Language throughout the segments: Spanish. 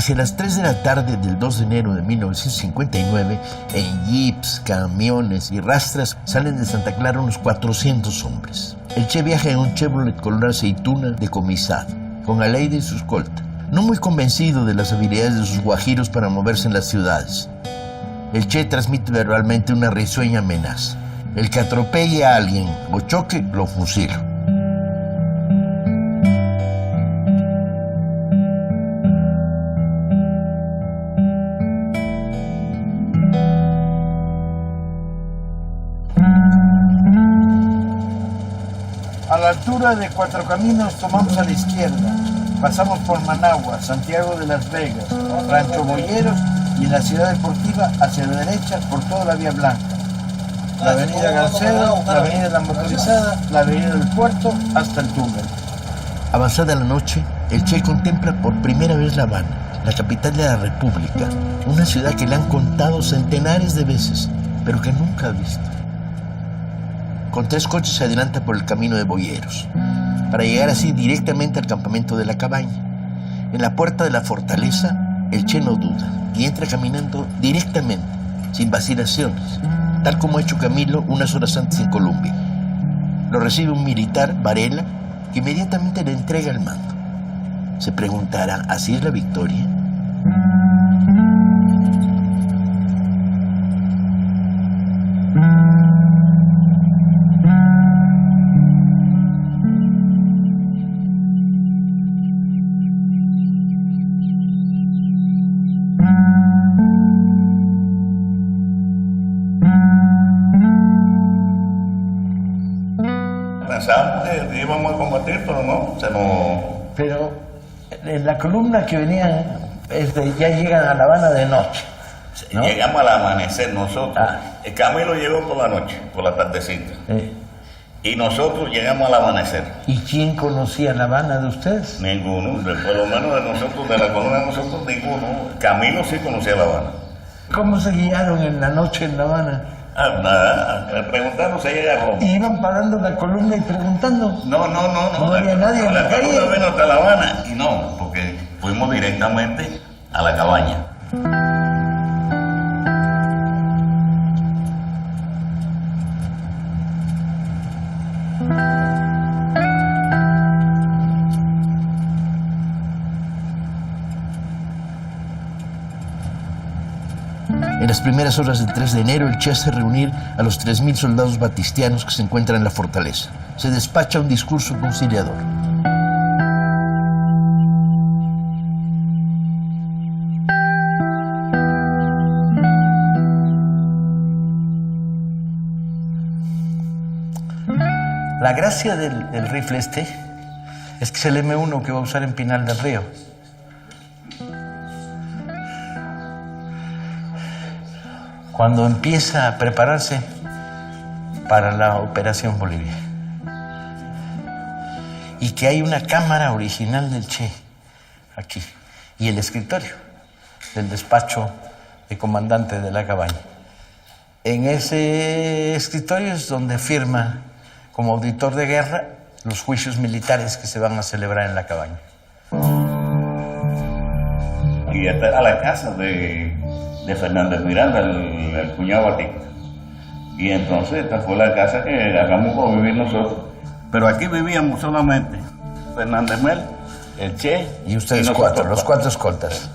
Hacia las 3 de la tarde del 2 de enero de 1959, en jeeps, camiones y rastras salen de Santa Clara unos 400 hombres. El Che viaja en un Chevrolet color aceituna decomisado, con Aleida y su escolta, no muy convencido de las habilidades de sus guajiros para moverse en las ciudades. El Che transmite verbalmente una risueña amenaza. El que atropelle a alguien o choque, lo fusilo. A la altura de Cuatro Caminos tomamos a la izquierda. Pasamos por Managua, Santiago de las Vegas, Rancho Boyeros y en la Ciudad Deportiva hacia la derecha por toda la Vía Blanca. La avenida Gancedo, la avenida La Motorizada, la avenida del Puerto hasta el túnel. Avanzada la noche, el Che contempla por primera vez La Habana, la capital de la República, una ciudad que le han contado centenares de veces, pero que nunca ha visto. Con 3 coches se adelanta por el camino de Boyeros, para llegar así directamente al campamento de la cabaña. En la puerta de la fortaleza, el Che no duda y entra caminando directamente, sin vacilaciones, tal como ha hecho Camilo unas horas antes en Colombia. Lo recibe un militar, Varela, que inmediatamente le entrega el mando. Se preguntará, ¿así es la victoria? Pensábamos que íbamos a combatir, pero no, se nos... Pero en la columna que venían, ya llegan a La Habana de noche, ¿no? Llegamos al amanecer nosotros. El Camilo llegó por la noche, por la tardecita. Y nosotros llegamos al amanecer. ¿Y quién conocía La Habana de ustedes? Ninguno, por lo menos de nosotros, de la columna de nosotros, ninguno. Camilo sí conocía La Habana. ¿Cómo se guiaron en la noche en La Habana? Nada, preguntando si ella agarró. ¿Y iban parando la columna y preguntando? No. ¿No había nadie en la calle? La columna vino hasta La Habana y no, porque fuimos directamente a la cabaña. En las primeras horas del 3 de enero, el Che hace reunir a los 3.000 soldados batistianos que se encuentran en la fortaleza. Se despacha un discurso conciliador. La gracia del rifle este es que es el M1 que va a usar en Pinal del Río. Cuando empieza a prepararse para la Operación Bolivia. Y que hay una cámara original del Che aquí. Y el escritorio del despacho de comandante de la cabaña. En ese escritorio es donde firma como auditor de guerra los juicios militares que se van a celebrar en la cabaña. Y esta era la casa de Fernández Miranda, el cuñado Batista. Y entonces esta fue la casa que hagamos por vivir nosotros. Pero aquí vivíamos solamente Fernández Mel, el Che y ustedes cuatro, los 4 escoltas.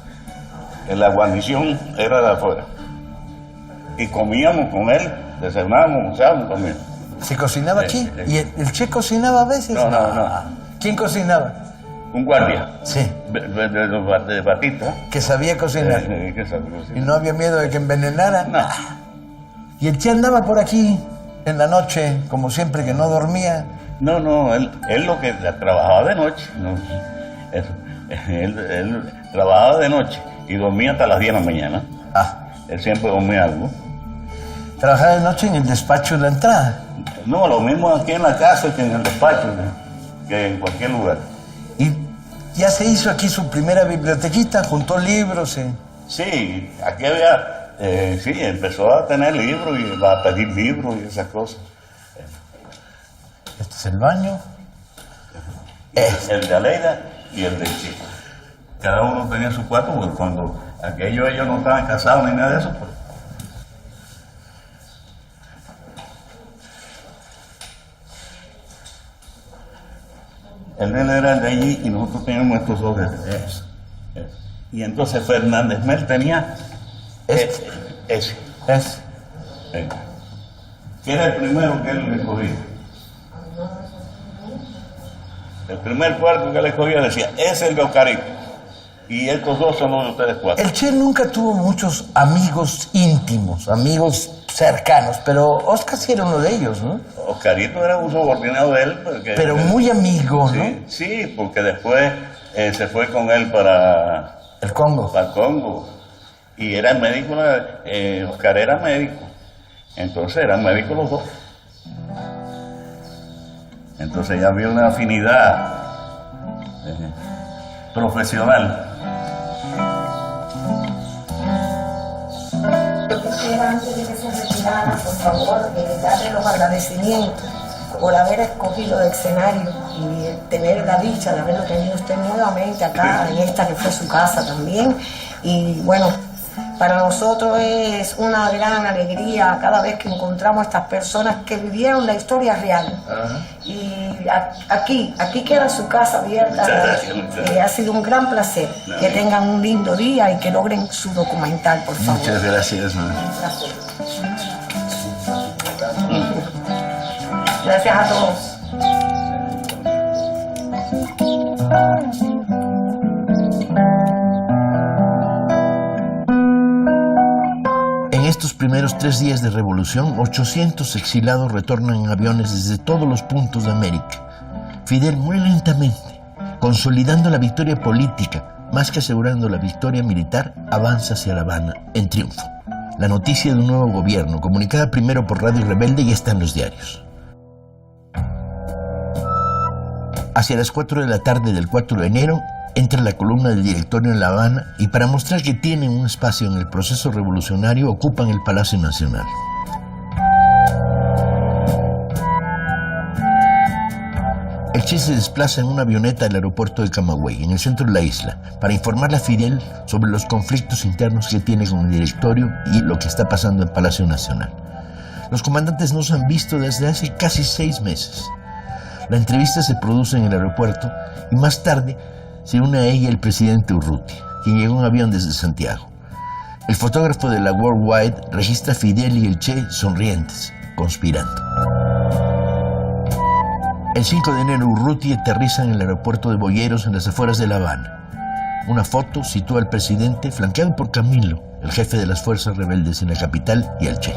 La guarnición era de afuera. Y comíamos con él, desayunábamos, almorzábamos, comíamos. ¿Se cocinaba aquí? ¿Y el Che cocinaba a veces? No. ¿Quién cocinaba? Un guardia. Sí. De Batista. Que sabía cocinar. Que sabía cocinar. Y no había miedo de que envenenara. No. Y el Che andaba por aquí en la noche, como siempre, que no dormía. No, él lo que trabajaba de noche. No, él trabajaba de noche y dormía hasta las 10 de la mañana. Él siempre dormía algo. ¿Trabajaba de noche en el despacho de la entrada? No, lo mismo aquí en la casa que en el despacho, que en cualquier lugar. ¿Y ya se hizo aquí su primera bibliotequita? ¿Juntó libros? Sí, aquí había... sí, empezó a tener libros y a pedir libros y esas cosas. Este es el baño. El de Aleida y el de Chico. cada uno tenía su cuarto, porque cuando aquellos ellos no estaban casados ni nada de eso, pues. El de él era el de allí y nosotros teníamos estos dos de eso. Y entonces Fernández Mel tenía ese. Que era el primero que él escogía. El primer cuarto que él escogía decía, es el de Oscarito. Y estos dos son los de ustedes cuatro. El Che nunca tuvo muchos amigos íntimos, amigos cercanos, pero Oscar sí era uno de ellos, ¿no? Oscarito era un subordinado de él. Pero muy amigo, ¿no? Sí, porque después se fue con él para el Congo. Para el Congo. Y era médico, Oscar era médico. Entonces eran médicos los dos. Entonces ya había una afinidad profesional. Yo quisiera, antes de que se retirara, por favor, darle los agradecimientos por haber escogido el escenario y tener la dicha de haberlo tenido usted nuevamente acá, en esta que fue su casa también. Y bueno, para nosotros es una gran alegría cada vez que encontramos a estas personas que vivieron la historia real. Y aquí queda su casa abierta. Muchas gracias. Ha sido un gran placer. Que tengan un lindo día y que logren su documental, por favor. Muchas gracias, man. Gracias a todos. En estos primeros 3 días de revolución, 800 exilados retornan en aviones desde todos los puntos de América. Fidel muy lentamente, consolidando la victoria política, más que asegurando la victoria militar, avanza hacia La Habana en triunfo. La noticia de un nuevo gobierno, comunicada primero por Radio Rebelde, ya está en los diarios. Hacia las 4 de la tarde del 4 de enero, entra la columna del directorio en La Habana y para mostrar que tienen un espacio en el proceso revolucionario ocupan el Palacio Nacional. El Che se desplaza en una avioneta al aeropuerto de Camagüey, en el centro de la isla, para informarle a Fidel sobre los conflictos internos que tiene con el directorio y lo que está pasando en Palacio Nacional. Los comandantes no se han visto desde hace casi 6 meses. La entrevista se produce en el aeropuerto y más tarde se une a ella el presidente Urrutia, quien llegó en avión desde Santiago. El fotógrafo de la Worldwide registra a Fidel y el Che sonrientes, conspirando. El 5 de enero Urrutia aterriza en el aeropuerto de Boyeros, en las afueras de La Habana. Una foto sitúa al presidente flanqueado por Camilo, el jefe de las fuerzas rebeldes en la capital, y al Che.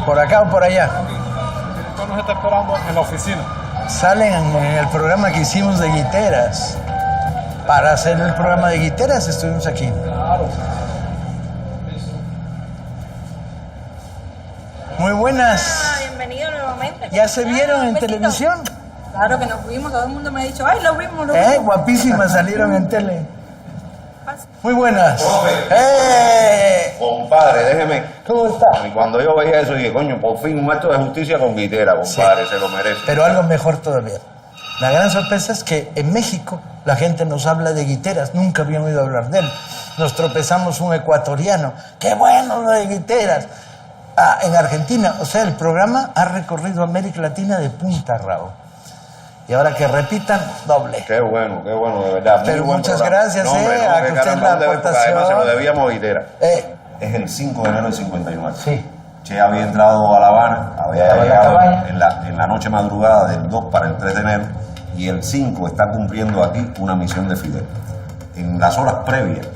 ¿Por acá o por allá? El director nos está esperando en la oficina. Salen en el programa que hicimos de guiteras. Para hacer el programa de guiteras estuvimos aquí. Claro. Muy buenas. Bienvenido nuevamente. ¿Ya se vieron en besito. televisión? Claro que nos vimos, todo el mundo me ha dicho, ay, lo vimos, lo vimos. Guapísimas salieron en tele. Pasa. Muy buenas. Compadre, déjeme. ¿Cómo está? Y cuando yo veía eso, dije, coño, por fin un acto de justicia con guitera, compadre, se lo merece. Pero algo mejor todavía. La gran sorpresa es que en México la gente nos habla de guiteras. Nunca habían oído hablar de él. Nos tropezamos un ecuatoriano. ¡Qué bueno lo de guiteras! En Argentina, o sea, el programa ha recorrido América Latina de punta a rabo. Y ahora que repitan, doble. Qué bueno, de verdad. Pero muy buen muchas programa. gracias, no, hombre, a que usted caramba, la ¿dónde ves? Porque aportación? además se lo debíamos a guitera. Es el 5 de enero del 59. Sí. Che había entrado a La Habana, había Estaba en la llegado cabaña. en la noche madrugada del 2 para el 3 de enero y el 5 está cumpliendo aquí una misión de Fidel. En las horas previas,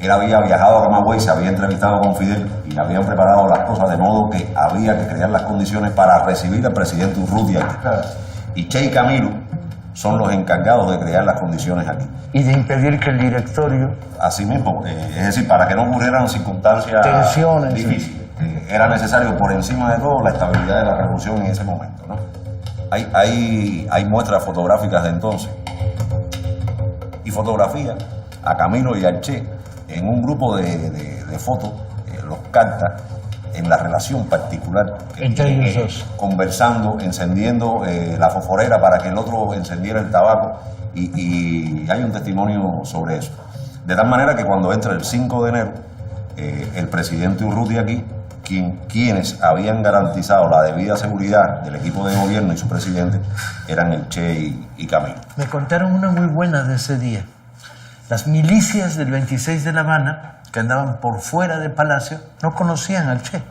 él había viajado a Camagüey, se había entrevistado con Fidel y le habían preparado las cosas de modo que había que crear las condiciones para recibir al presidente Urrutia aquí. Y Che y Camilo son los encargados de crear las condiciones aquí. Y de impedir que el directorio... Así mismo, es decir, para que no ocurrieran circunstancias Tensiones, difíciles. Era necesario, por encima de todo, la estabilidad de la revolución en ese momento, ¿no? Hay muestras fotográficas de entonces. Y fotografías a Camilo y al Che en un grupo de fotos, los capta en la relación particular Entre ellos dos. conversando, encendiendo la fosforera para que el otro encendiera el tabaco Y hay un testimonio sobre eso. De tal manera que cuando entra el 5 de enero, el presidente Urruti aquí, quienes habían garantizado la debida seguridad del equipo de gobierno y su presidente, eran el Che y Camilo. Me contaron una muy buena de ese día. Las milicias del 26 de La Habana, que andaban por fuera del palacio, no conocían al Che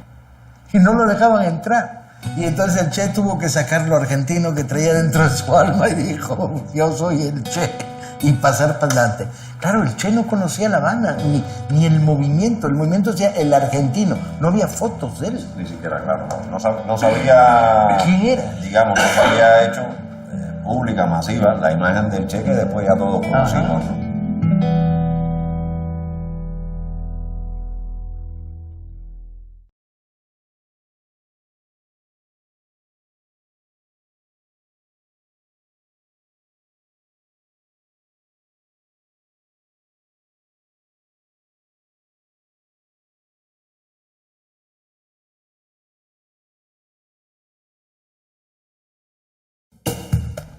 y no lo dejaban entrar. Y entonces el Che tuvo que sacar lo argentino que traía dentro de su alma y dijo, yo soy el Che, y pasar para adelante. Claro, el Che no conocía La Habana, ni el movimiento decía el argentino, no había fotos de él. Ni siquiera, claro, no sabía... ¿Quién era? Digamos, no se había hecho pública, masiva, la imagen del Che que después ya todos conocimos, ¿no?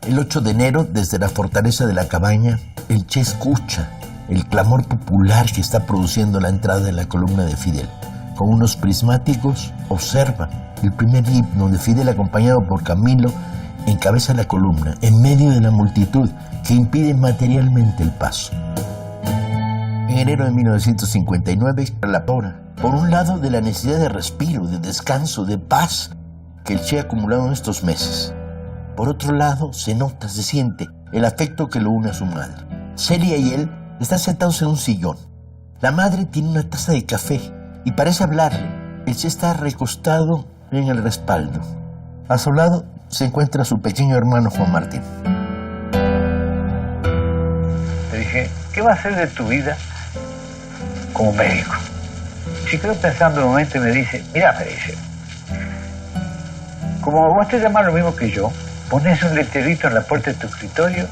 El 8 de enero, desde la fortaleza de la Cabaña, el Che escucha el clamor popular que está produciendo la entrada de la columna de Fidel. Con unos prismáticos observa el primer himno de Fidel acompañado por Camilo, encabeza la columna en medio de la multitud que impide materialmente el paso. En enero de 1959, la hora, por un lado, de la necesidad de respiro, de descanso, de paz que el Che ha acumulado en estos meses. Por otro lado, se nota, se siente el afecto que lo une a su madre. Celia y él están sentados en un sillón. La madre tiene una taza de café y parece hablarle. El Che está recostado en el respaldo. A su lado se encuentra su pequeño hermano Juan Martín. Le dije, ¿qué va a hacer de tu vida como médico? Si quedo pensando un momento y me dice, mira, me dice, como vos te llamás lo mismo que yo, pones un letrerito en la puerta de tu escritorio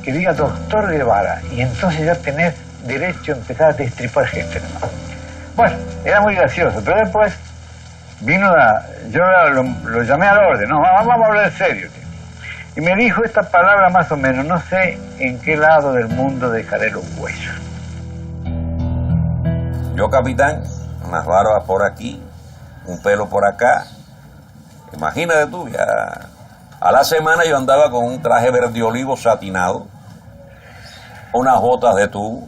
que diga doctor Guevara y entonces ya tenés derecho a empezar a destripar gente, ¿no? Bueno, era muy gracioso, pero después vino yo lo llamé al orden, no, vamos a hablar en serio, tío. Y me dijo esta palabra más o menos, no sé en qué lado del mundo dejaré los huesos. Yo, capitán, unas barbas por aquí, un pelo por acá. Imagínate tú, ya a la semana yo andaba con un traje verde olivo satinado, unas botas de tubo,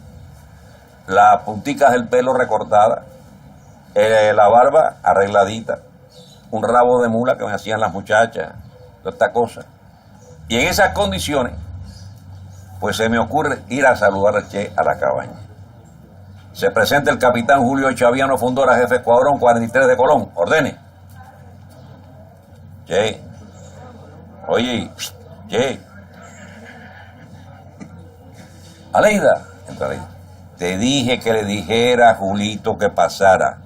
las punticas del pelo recortadas, la barba arregladita, un rabo de mula que me hacían las muchachas, toda esta cosa. Y en esas condiciones, pues se me ocurre ir a saludar al Che a la cabaña. Se presenta el capitán Julio Chaviano Fundora, jefe escuadrón 43 de Colón. Ordene. Che. Oye, Che. Aleida. Entra Aleida. Te dije que le dijera a Julito que pasara.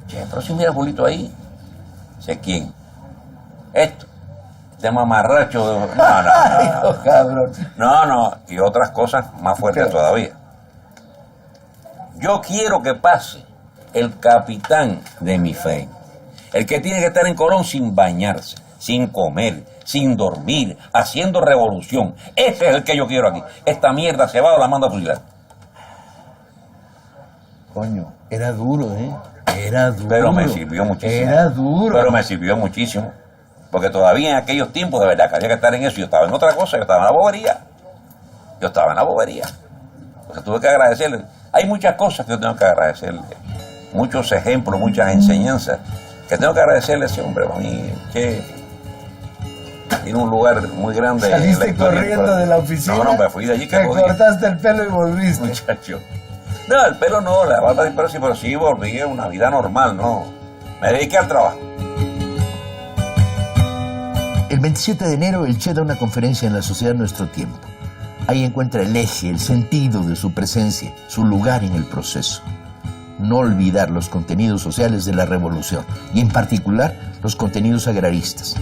Che, pero si mira a Julito ahí. Sé quién. Esto. Este mamarracho de... No, cabrón. No, y otras cosas más fuertes todavía. Yo quiero que pase el capitán de mi fe, el que tiene que estar en Colón sin bañarse, sin comer, sin dormir, haciendo revolución. Ese es el que yo quiero aquí. Esta mierda se va o la manda a fusilar. Coño, era duro, ¿eh? Era duro. Pero me sirvió muchísimo. Era duro. Pero me sirvió muchísimo. Porque todavía en aquellos tiempos, de verdad, que había que estar en eso. Yo estaba en otra cosa, yo estaba en la bobería. Porque tuve que agradecerle. Hay muchas cosas que yo tengo que agradecerle. Muchos ejemplos, muchas enseñanzas que tengo que agradecerle a ese hombre. A mí, que tiene un lugar muy grande. Saliste corriendo de la oficina. No, me fui de allí. Te cortaste el pelo y volviste. Muchacho. No, el pelo no, la barba de pelo sí, pero sí volví a una vida normal, no. Me dediqué al trabajo. El 27 de enero, el Che da una conferencia en la Sociedad Nuestro Tiempo. Ahí encuentra el eje, el sentido de su presencia, su lugar en el proceso. No olvidar los contenidos sociales de la revolución, y en particular los contenidos agraristas.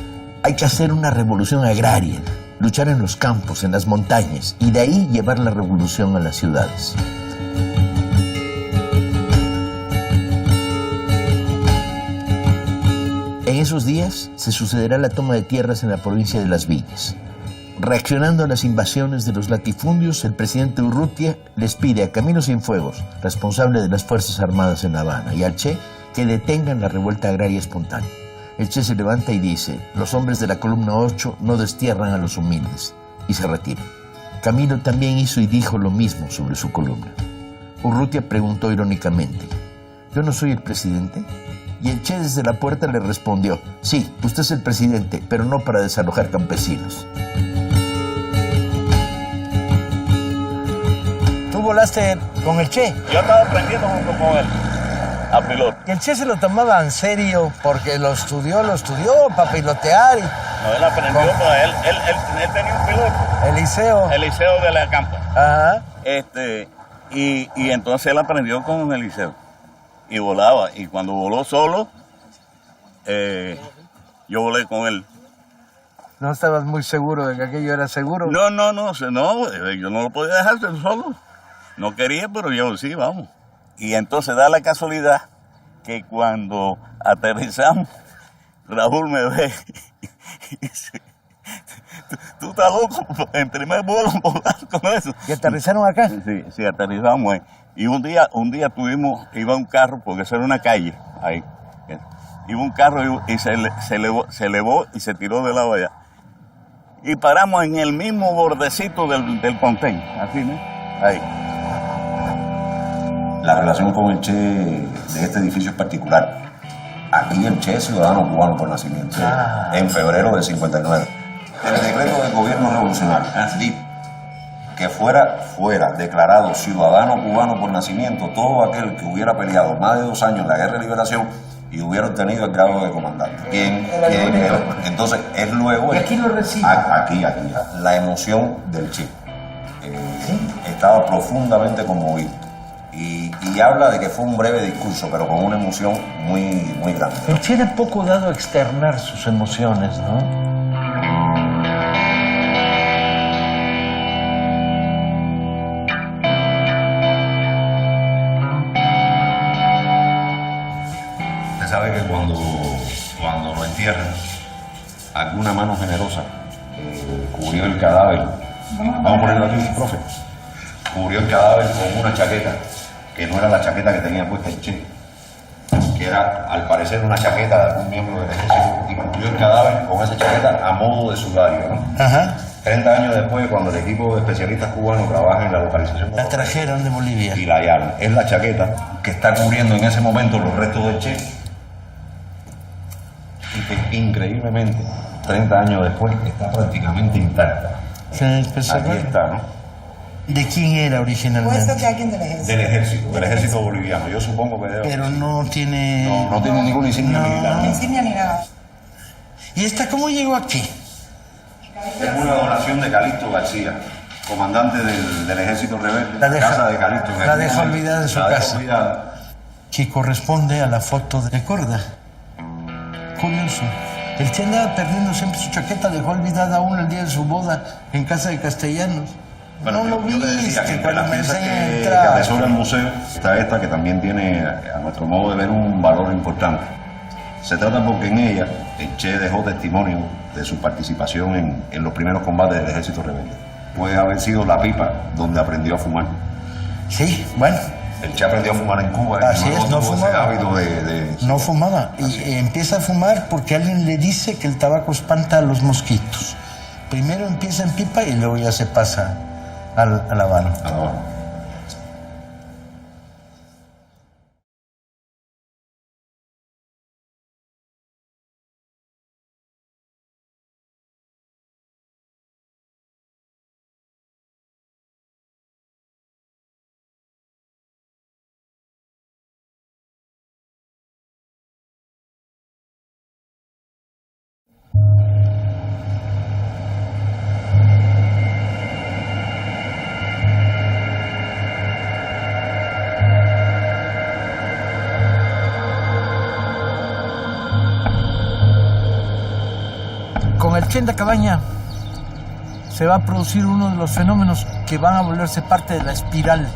Hay que hacer una revolución agraria, luchar en los campos, en las montañas, y de ahí llevar la revolución a las ciudades. En esos días se sucederá la toma de tierras en la provincia de Las Villas. Reaccionando a las invasiones de los latifundios, el presidente Urrutia les pide a Camilo Cienfuegos, responsable de las Fuerzas Armadas en La Habana, y al Che que detengan la revuelta agraria espontánea. El Che se levanta y dice: los hombres de la columna 8 no destierran a los humildes, y se retira. Camilo también hizo y dijo lo mismo sobre su columna. Urrutia preguntó irónicamente: ¿yo no soy el presidente? Y el Che desde la puerta le respondió: sí, usted es el presidente, pero no para desalojar campesinos. ¿Tú volaste con el Che? Yo estaba aprendiendo junto con él a piloto. ¿Y el Che se lo tomaba en serio porque lo estudió para pilotear? No, él aprendió, pero él tenía un piloto. Eliseo. Eliseo de la Campa. Ajá. Y entonces él aprendió con Eliseo. Y volaba. Y cuando voló solo, yo volé con él. ¿No estabas muy seguro de que aquello era seguro? No, yo no lo podía dejar solo. No quería, pero yo sí, vamos. Y entonces da la casualidad que cuando aterrizamos, Raúl me ve y dice: tú estás loco, en primer vuelo volar con eso. ¿Y aterrizaron acá? Sí, aterrizamos ahí. Y un día iba un carro, porque eso era una calle, ahí. Iba un carro y se elevó y se tiró de lado allá. Y paramos en el mismo bordecito del container, así, ¿no? Ahí. La relación con el Che de este edificio es particular. Aquí el Che es ciudadano cubano por nacimiento, en febrero del 59. El decreto del gobierno revolucionario dijo que fuera declarado ciudadano cubano por nacimiento todo aquel que hubiera peleado más de 2 años en la Guerra de Liberación y hubiera obtenido el grado de comandante. Entonces es luego... ¿Y aquí lo recibe? Aquí. La emoción del Che. Estaba profundamente conmovido. Y habla de que fue un breve discurso, pero con una emoción muy, muy grande. El Che era poco dado a externar sus emociones, ¿no? Usted sabe que cuando lo entierran, alguna mano generosa cubrió el cadáver. Vamos a ponerlo aquí, profe. Cubrió el cadáver con una chaqueta, que no era la chaqueta que tenía puesta el Che, que era al parecer una chaqueta de algún miembro del ejército, y cubrió el cadáver con esa chaqueta a modo de sudario, ¿no? Ajá. 30 años después, cuando el equipo de especialistas cubanos trabaja en la localización, La trajeron de Bolivia. y la hallaron. Es la chaqueta que está cubriendo en ese momento los restos del Che, y que increíblemente, 30 años después, está prácticamente intacta. Aquí está, ¿no? ¿De quién era originalmente? Puesto que alguien del ejército. Del ejército boliviano. Yo supongo que debe. Pero no tiene... No tiene ninguna insignia militar. Ni insignia ni nada. ¿Y esta cómo llegó aquí? Es una donación de Calixto García, comandante del ejército rebelde. La casa de Calixto. La dejó olvidada en su casa. Olvidada. Que corresponde a la foto de Corda. Curioso. El Che andaba perdiendo siempre su chaqueta, dejó olvidada aún el día de su boda en casa de Castellanos. Bueno, no lo yo le decía viste que cuando las me piezas enseñan a que entrar. atesora el museo está esta, que también tiene, a nuestro modo de ver, un valor importante. Se trata porque en ella el Che dejó testimonio de su participación en los primeros combates del ejército rebelde. Puede haber sido la pipa donde aprendió a fumar. Sí, bueno. El Che aprendió a fumar en Cuba. Así es, no tuvo ese fumaba. hábito No fumaba. Y empieza a fumar porque alguien le dice que el tabaco espanta a los mosquitos. Primero empieza en pipa y luego ya se pasa al habano. Con el Che en la cabaña se va a producir uno de los fenómenos que van a volverse parte de la espiral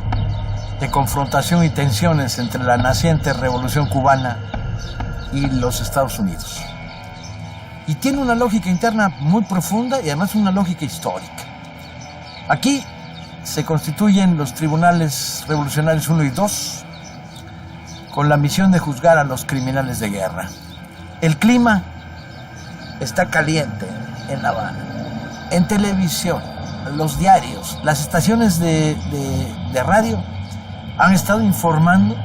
de confrontación y tensiones entre la naciente revolución cubana y los Estados Unidos. Y tiene una lógica interna muy profunda y además una lógica histórica. Aquí se constituyen los tribunales revolucionarios 1 y 2 con la misión de juzgar a los criminales de guerra. El clima está caliente en La Habana. En televisión, los diarios, las estaciones de radio han estado informando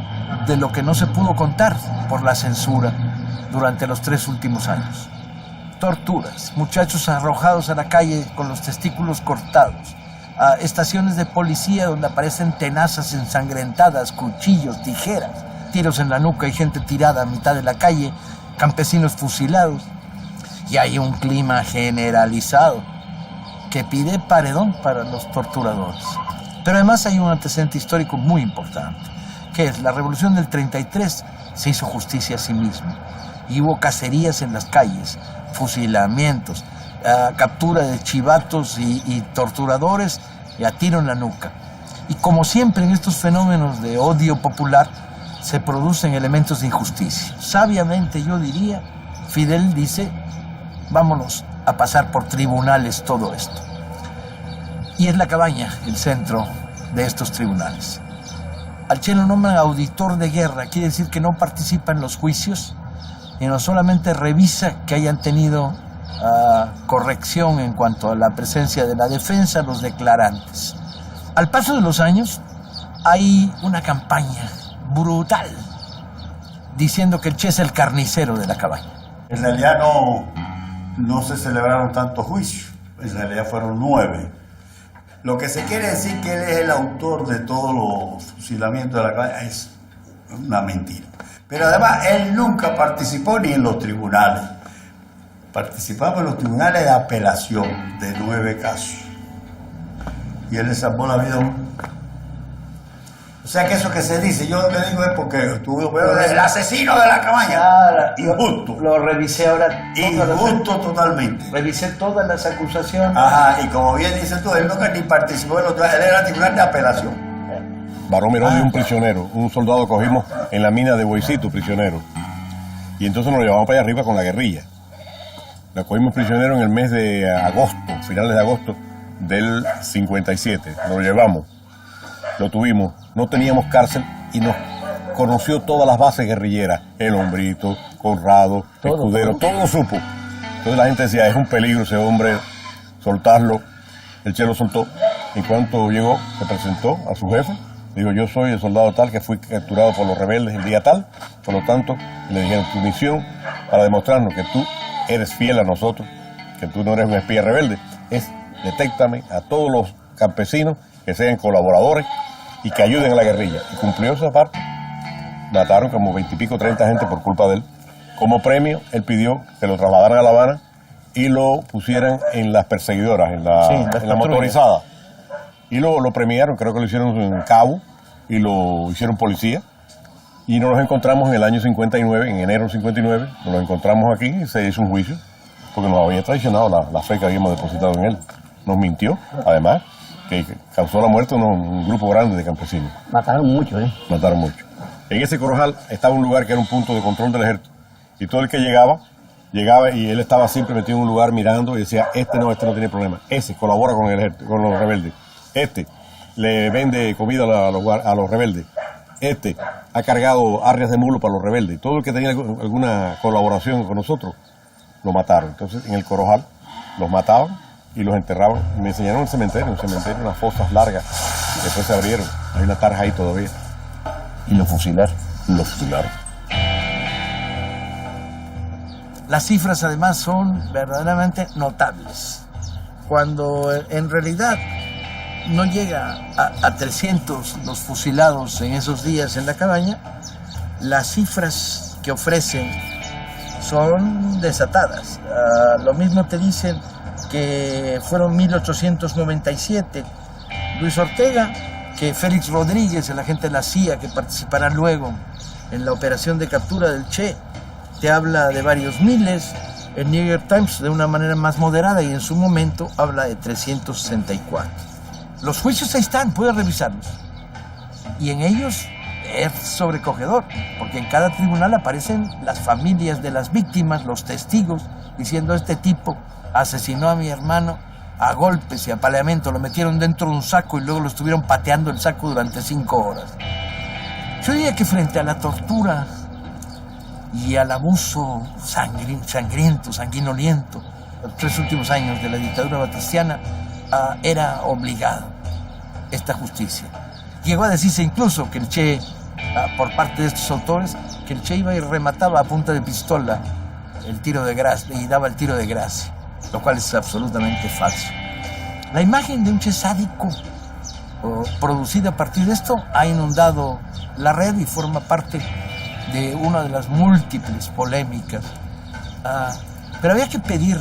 de lo que no se pudo contar por la censura durante los 3 últimos años. Torturas, muchachos arrojados a la calle con los testículos cortados, a estaciones de policía donde aparecen tenazas ensangrentadas, cuchillos, tijeras, tiros en la nuca y gente tirada a mitad de la calle, campesinos fusilados. Y hay un clima generalizado que pide paredón para los torturadores. Pero además hay un antecedente histórico muy importante, que es la revolución del 33 se hizo justicia a sí misma. Y hubo cacerías en las calles, fusilamientos, captura de chivatos y torturadores y a tiro en la nuca. Y como siempre en estos fenómenos de odio popular se producen elementos de injusticia. Sabiamente yo diría, Fidel dice, vámonos a pasar por tribunales todo esto. Y es La Cabaña el centro de estos tribunales. Al Che lo nombran auditor de guerra, quiere decir que no participa en los juicios, sino solamente revisa que hayan tenido corrección en cuanto a la presencia de la defensa, los declarantes. Al paso de los años, hay una campaña brutal diciendo que el Che es el carnicero de La Cabaña. En realidad no se celebraron tantos juicios, en realidad fueron 9. Lo que se quiere decir que él es el autor de todos los fusilamientos de La Cabaña es una mentira. Pero además él nunca participó ni en los tribunales. Participaba en los tribunales de apelación de 9 casos. Y él le salvó la vida a uno. O sea que eso que se dice, yo lo que digo es porque estuvo el asesino de La Cabaña. Injusto. Lo revisé ahora. Injusto totalmente. Revisé todas las acusaciones. Ajá, y como bien dices tú, él nunca ni participó en los tribunales, él era tribunal de apelación. Barón Mirón dio un prisionero, un soldado cogimos en la mina de Boicito, prisionero. Y entonces nos lo llevamos para allá arriba con la guerrilla. Lo cogimos prisionero en el mes de agosto, finales de agosto del 57. Nos lo llevamos, lo tuvimos, no teníamos cárcel y nos conoció todas las bases guerrilleras. El Hombrito, Conrado, Escudero, todo lo supo. Entonces la gente decía, es un peligro ese hombre, soltarlo. El Che lo soltó. En cuanto llegó, se presentó a su jefe. Dijo, yo soy el soldado tal que fui capturado por los rebeldes el día tal. Por lo tanto, le dijeron, tu misión para demostrarnos que tú eres fiel a nosotros, que tú no eres un espía rebelde, es detéctame a todos los campesinos que sean colaboradores y que ayuden a la guerrilla. Y cumplió esa parte. Mataron como 20 y pico, 30 gente por culpa de él. Como premio, él pidió que lo trasladaran a La Habana y lo pusieran en las perseguidoras, en la motorizada. Y lo premiaron, creo que lo hicieron en Cabo y lo hicieron policía. Y nos encontramos en el año 59, en enero del 59, nos encontramos aquí y se hizo un juicio, porque nos había traicionado la fe que habíamos depositado en él. Nos mintió, además, que causó la muerte de un grupo grande de campesinos. Mataron mucho, Mataron mucho. En ese corral estaba un lugar que era un punto de control del ejército. Y todo el que llegaba y él estaba siempre metido en un lugar mirando y decía, este no tiene problema. Ese colabora con el ejército, con los rebeldes. Este le vende comida a los rebeldes. Este ha cargado arrias de mulo para los rebeldes. Todo el que tenía alguna colaboración con nosotros, lo mataron. Entonces, en el Corojal, los mataban y los enterraban. Me enseñaron un cementerio, unas fosas largas. Después se abrieron. Hay una tarja ahí todavía. ¿Y lo fusilaron? Lo fusilaron. Las cifras, además, son verdaderamente notables. Cuando en realidad no llega a 300 los fusilados en esos días en La Cabaña, las cifras que ofrecen son desatadas. Lo mismo te dicen que fueron 1897. Luis Ortega, que Félix Rodríguez, el agente de la CIA que participará luego en la operación de captura del Che, te habla de varios miles. El New York Times de una manera más moderada y en su momento habla de 364. Los juicios ahí están, puedes revisarlos. Y en ellos es sobrecogedor, porque en cada tribunal aparecen las familias de las víctimas, los testigos, diciendo este tipo asesinó a mi hermano a golpes y apaleamiento, lo metieron dentro de un saco y luego lo estuvieron pateando el saco durante 5 horas. Yo diría que frente a la tortura y al abuso sangriento, sanguinoliento, los 3 últimos años de la dictadura batistiana, era obligado esta justicia. Llegó a decirse incluso que el Che, por parte de estos autores, que el Che iba y remataba a punta de pistola el tiro de gracia y daba el tiro de gracia, lo cual es absolutamente falso. La imagen de un Che sádico producida a partir de esto ha inundado la red y forma parte de una de las múltiples polémicas. Pero había que pedir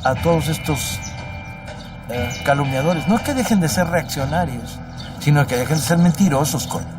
a todos estos calumniadores, no que dejen de ser reaccionarios, sino que dejen de ser mentirosos, coño.